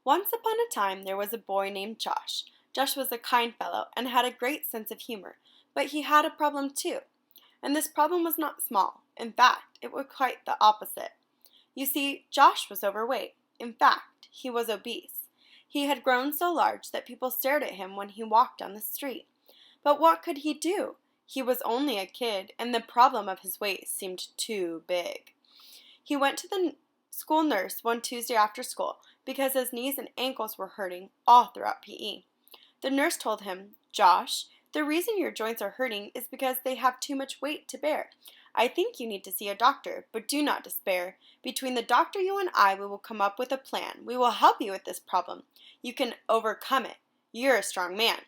Once upon a time there was a boy named Josh. Josh was a kind fellow and had a great sense of humor, but he had a problem too. And this problem was not small. In fact, it was quite the opposite. You see, Josh was overweight. In fact, he was obese. He had grown so large that people stared at him when he walked down the street. But what could he do? He was only a kid, and the problem of his weight seemed too big. He went to the school nurse one Tuesday after school because his knees and ankles were hurting all throughout PE. The nurse told him, "Josh, the reason your joints are hurting is because they have too much weight to bear. I think you need to see a doctor, but do not despair. Between the doctor, you and I, we will come up with a plan. We will help you with this problem. You can overcome it. You're a strong man.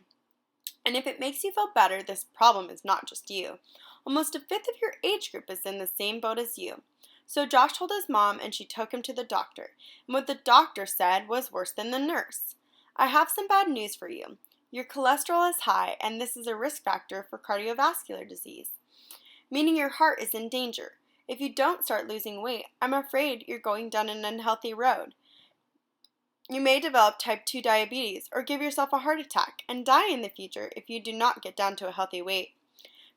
And if it makes you feel better, this problem is not just you. Almost a fifth of your age group is in the same boat as you." So Josh told his mom and she took him to the doctor. And what the doctor said was worse than the nurse. "I have some bad news for you. Your cholesterol is high and this is a risk factor for cardiovascular disease, meaning your heart is in danger. If you don't start losing weight, I'm afraid you're going down an unhealthy road. You may develop type 2 diabetes or give yourself a heart attack and die in the future if you do not get down to a healthy weight.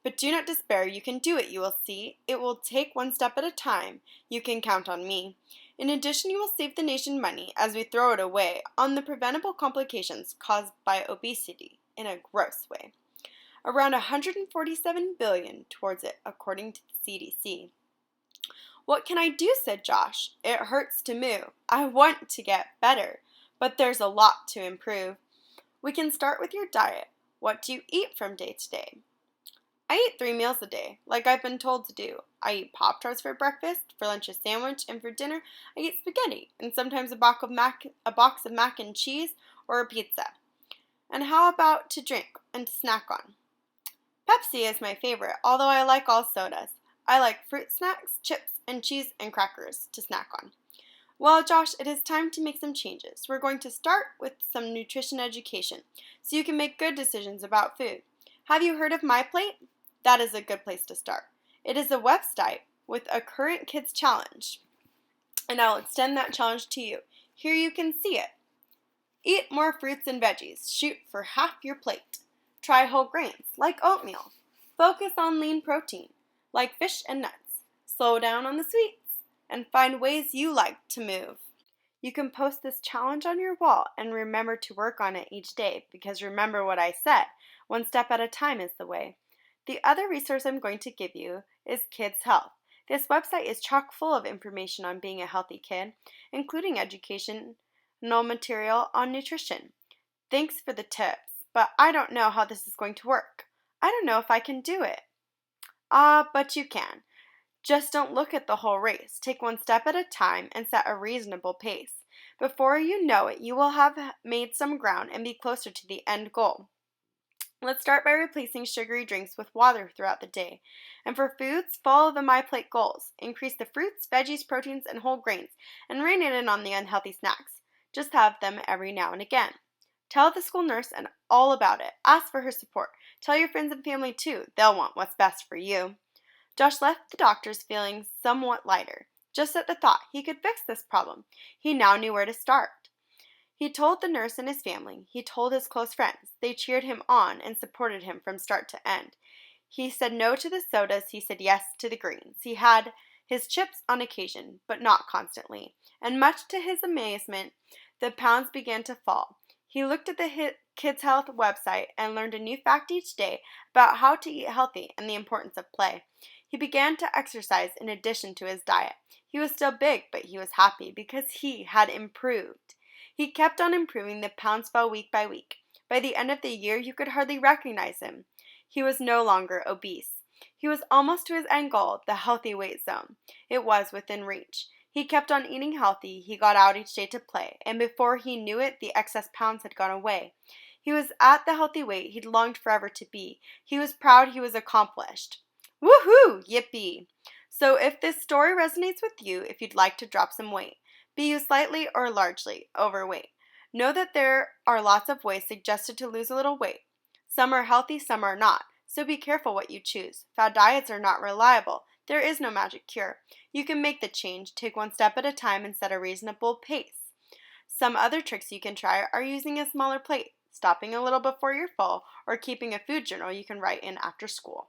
But do not despair, you can do it, you will see. It will take one step at a time. You can count on me. In addition, you will save the nation money as we throw it away on the preventable complications caused by obesity in a gross way. Around $147 billion towards it, according to the CDC. "What can I do?" said Josh. "It hurts to move. I want to get better, but there's a lot to improve. We can start with your diet. What do you eat from day to day?" "I eat 3 meals a day, like I've been told to do. I eat Pop-Tarts for breakfast, for lunch a sandwich, and for dinner I eat spaghetti, and sometimes a box of mac and cheese or a pizza. And how about to drink and to snack on?" "Pepsi is my favorite, although I like all sodas. I like fruit snacks, chips, and cheese and crackers to snack on." "Well, Josh, it is time to make some changes. We're going to start with some nutrition education, so you can make good decisions about food. Have you heard of MyPlate? That is a good place to start. It is a website with a current kids challenge, and I'll extend that challenge to you. Here you can see it. Eat more fruits and veggies. Shoot for half your plate. Try whole grains, like oatmeal. Focus on lean protein, like fish and nuts. Slow down on the sweets, and find ways you like to move." You can post this challenge on your wall and remember to work on it each day because remember what I said, one step at a time is the way. The other resource I'm going to give you is Kids Health. This website is chock full of information on being a healthy kid, including educational material on nutrition. Thanks for the tips, but I don't know how this is going to work. I don't know if I can do it. But you can. Just don't look at the whole race. Take one step at a time and set a reasonable pace. Before you know it, you will have made some ground and be closer to the end goal. Let's start by replacing sugary drinks with water throughout the day. And for foods, follow the MyPlate goals. Increase the fruits, veggies, proteins, and whole grains, and rein it in on the unhealthy snacks. Just have them every now and again. Tell the school nurse and all about it. Ask for her support. Tell your friends and family too. They'll want what's best for you. Josh left the doctor's feeling somewhat lighter. Just at the thought he could fix this problem, he now knew where to start. He told the nurse and his family. He told his close friends. They cheered him on and supported him from start to end. He said no to the sodas. He said yes to the greens. He had his chips on occasion, but not constantly. And much to his amazement, the pounds began to fall. He looked at the Kids Health website and learned a new fact each day about how to eat healthy and the importance of play. He began to exercise in addition to his diet. He was still big, but he was happy because he had improved. He kept on improving. The pounds fell week by week. By the end of the year, you could hardly recognize him. He was no longer obese. He was almost to his end goal, the healthy weight zone. It was within reach. He kept on eating healthy. He got out each day to play, and before he knew it, the excess pounds had gone away. He was at the healthy weight he'd longed forever to be. He was proud he was accomplished. Woohoo! Yippee! So if this story resonates with you, if you'd like to drop some weight, be you slightly or largely overweight, know that there are lots of ways suggested to lose a little weight. Some are healthy, some are not, so be careful what you choose. Fad diets are not reliable. There is no magic cure. You can make the change, take one step at a time, and set a reasonable pace. Some other tricks you can try are using a smaller plate, stopping a little before you're full, or keeping a food journal you can write in after school.